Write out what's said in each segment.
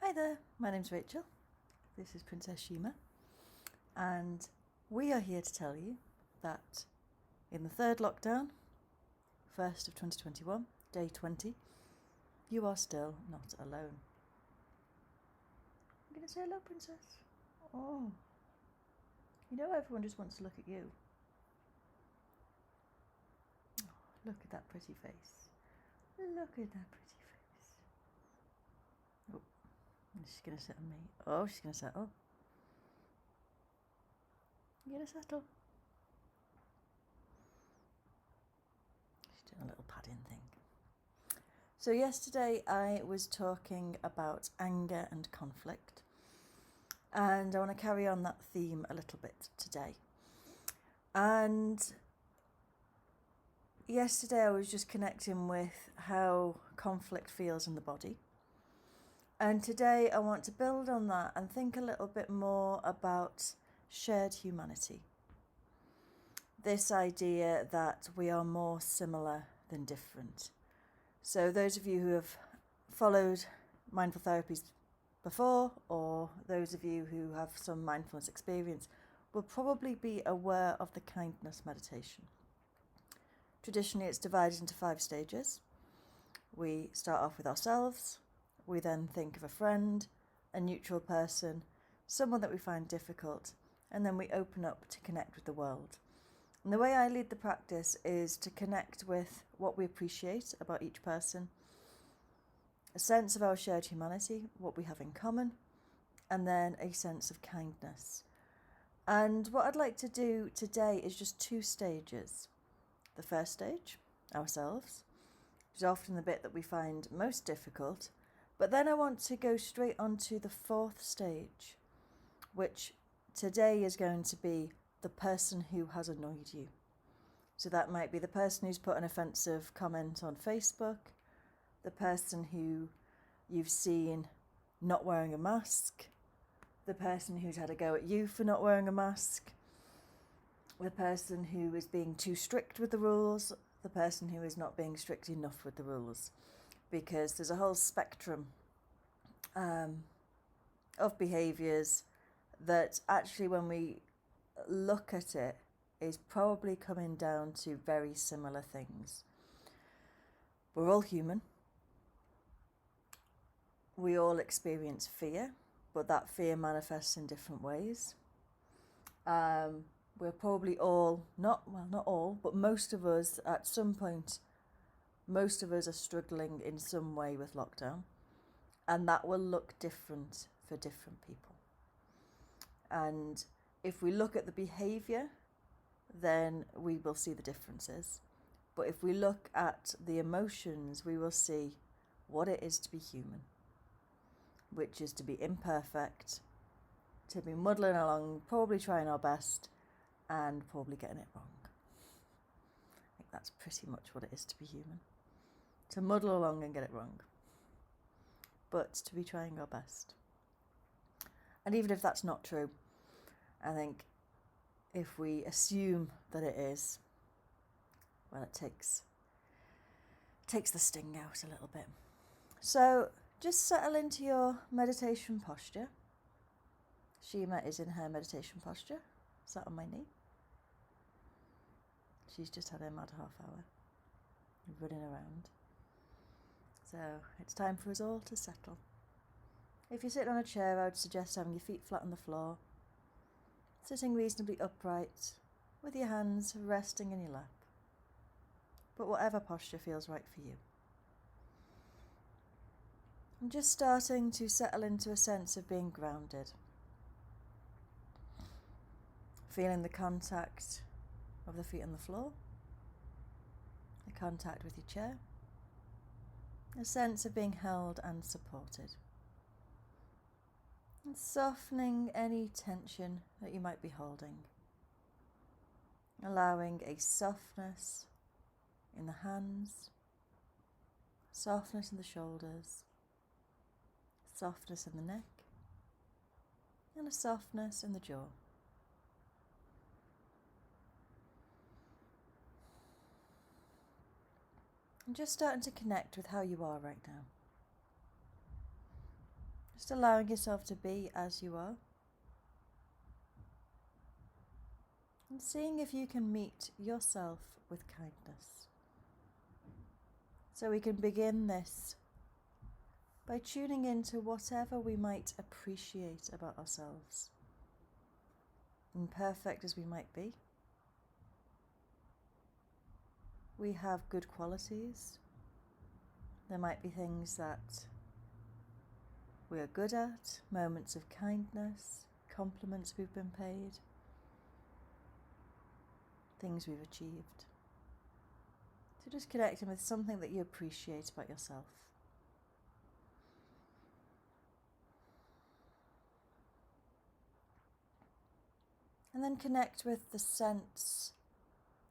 Hi there, my name's Rachel. This is Princess Shima, and we are here to tell you that in the third lockdown, 1st of 2021, day 20, you are still not alone. I'm going to say hello, Princess. Oh, you know everyone just wants to look at you. Oh, look at that pretty face. Look at that pretty face. Oh, she's going to sit on me. Oh, she's going to settle. You're going to settle. She's doing a little padding thing. So yesterday I was talking about anger and conflict, and I want to carry on that theme a little bit today. And yesterday I was just connecting with how conflict feels in the body. And today I want to build on that and think a little bit more about shared humanity. This idea that we are more similar than different. So those of you who have followed mindful therapies before, or those of you who have some mindfulness experience, will probably be aware of the kindness meditation. Traditionally, it's divided into 5 stages. We start off with ourselves. We then think of a friend, a neutral person, someone that we find difficult, and then we open up to connect with the world. And the way I lead the practice is to connect with what we appreciate about each person, a sense of our shared humanity, what we have in common, and then a sense of kindness. And what I'd like to do today is just 2 stages. The first stage, ourselves, which is often the bit that we find most difficult, but then I want to go straight on to the 4th stage, which today is going to be the person who has annoyed you. So that might be the person who's put an offensive comment on Facebook, the person who you've seen not wearing a mask, the person who's had a go at you for not wearing a mask, the person who is being too strict with the rules, the person who is not being strict enough with the rules. Because there's a whole spectrum of behaviours that actually, when we look at it, is probably coming down to very similar things. We're all human. We all experience fear, but that fear manifests in different ways. We're probably all, not all, but most of us at some point, most of us are struggling in some way with lockdown, and that will look different for different people. And if we look at the behaviour, then we will see the differences. But if we look at the emotions, we will see what it is to be human, which is to be imperfect, to be muddling along, probably trying our best, and probably getting it wrong. I think that's pretty much what it is to be human. To muddle along and get it wrong, but to be trying our best. And even if that's not true, I think if we assume that it is, well, it takes the sting out a little bit. So just settle into your meditation posture. Shima is in her meditation posture, sat on my knee. She's just had her mad half hour, running around. So it's time for us all to settle. If you're sitting on a chair, I would suggest having your feet flat on the floor, sitting reasonably upright, with your hands resting in your lap. But whatever posture feels right for you. I'm just starting to settle into a sense of being grounded. Feeling the contact of the feet on the floor, the contact with your chair, a sense of being held and supported. And softening any tension that you might be holding. Allowing a softness in the hands, softness in the shoulders, softness in the neck, and a softness in the jaw. And just starting to connect with how you are right now. Just allowing yourself to be as you are. And seeing if you can meet yourself with kindness. So we can begin this by tuning into whatever we might appreciate about ourselves, imperfect as we might be. We have good qualities. There might be things that we are good at, moments of kindness, compliments we've been paid, things we've achieved. So just connecting with something that you appreciate about yourself. And then connect with the sense,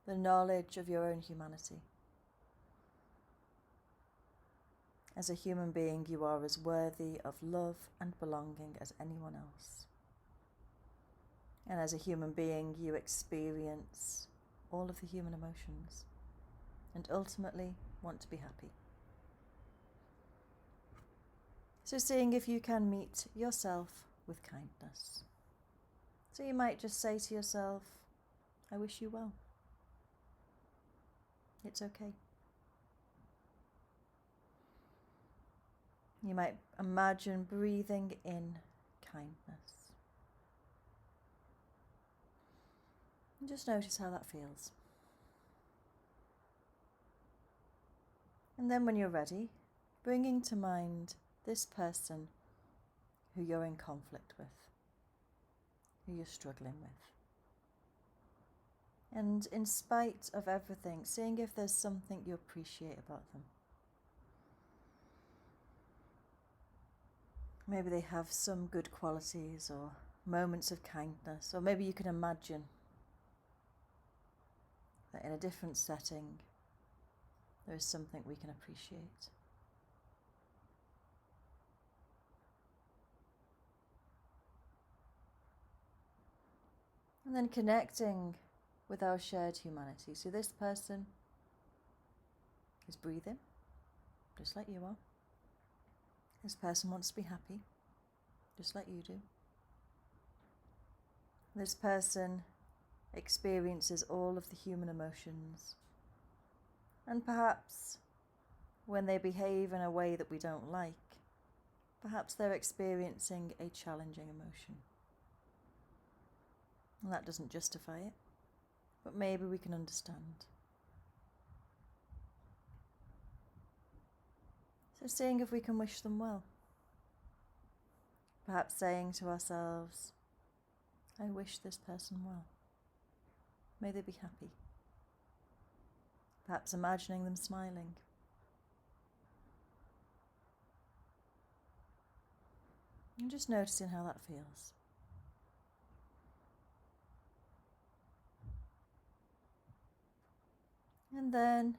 the knowledge of your own humanity. As a human being, you are as worthy of love and belonging as anyone else. And as a human being, you experience all of the human emotions and ultimately want to be happy. So seeing if you can meet yourself with kindness. So you might just say to yourself, I wish you well. It's okay. You might imagine breathing in kindness. And just notice how that feels. And then when you're ready, bringing to mind this person who you're in conflict with, who you're struggling with. And in spite of everything, seeing if there's something you appreciate about them. Maybe they have some good qualities or moments of kindness, or maybe you can imagine that in a different setting, there is something we can appreciate. And then connecting with our shared humanity. So this person is breathing, just like you are. This person wants to be happy, just like you do. This person experiences all of the human emotions. And perhaps when they behave in a way that we don't like, perhaps they're experiencing a challenging emotion. And that doesn't justify it, but maybe we can understand. So seeing if we can wish them well. Perhaps saying to ourselves, I wish this person well. May they be happy. Perhaps imagining them smiling. And just noticing how that feels. And then,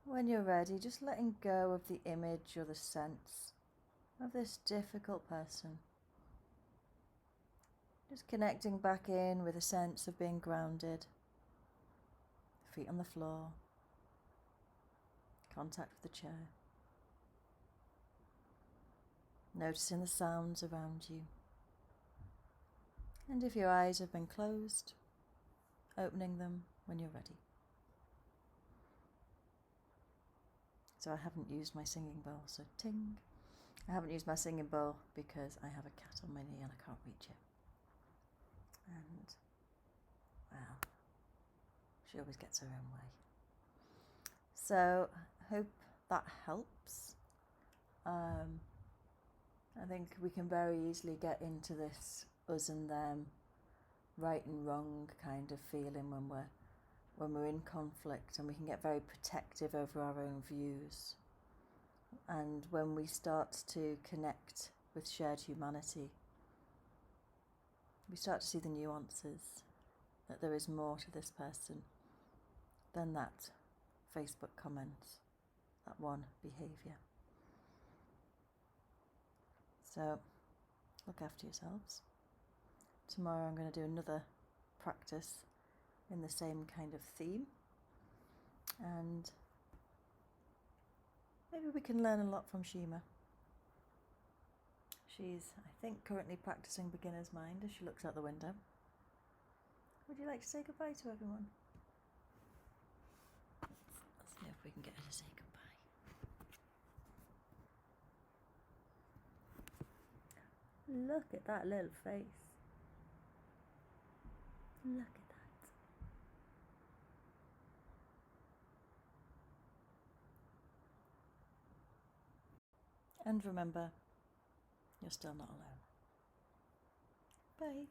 when you're ready, just letting go of the image or the sense of this difficult person. Just connecting back in with a sense of being grounded, feet on the floor, contact with the chair. Noticing the sounds around you. And if your eyes have been closed, opening them when you're ready. So I haven't used my singing bowl, so ting. I haven't used my singing bowl because I have a cat on my knee and I can't reach it. And, well, she always gets her own way. So I hope that helps. I think we can very easily get into this us and them, right and wrong kind of feeling when we're in conflict, and we can get very protective over our own views. And when we start to connect with shared humanity, we start to see the nuances, that there is more to this person than that Facebook comment, that one behaviour. So look after yourselves. Tomorrow I'm going to do another practice in the same kind of theme, and maybe we can learn a lot from Shima. She's, I think, currently practicing beginner's mind as she looks out the window. Would you like to say goodbye to everyone? Let's see if we can get her to say goodbye. Look at that little face. Look at that. And remember, you're still not alone. Bye.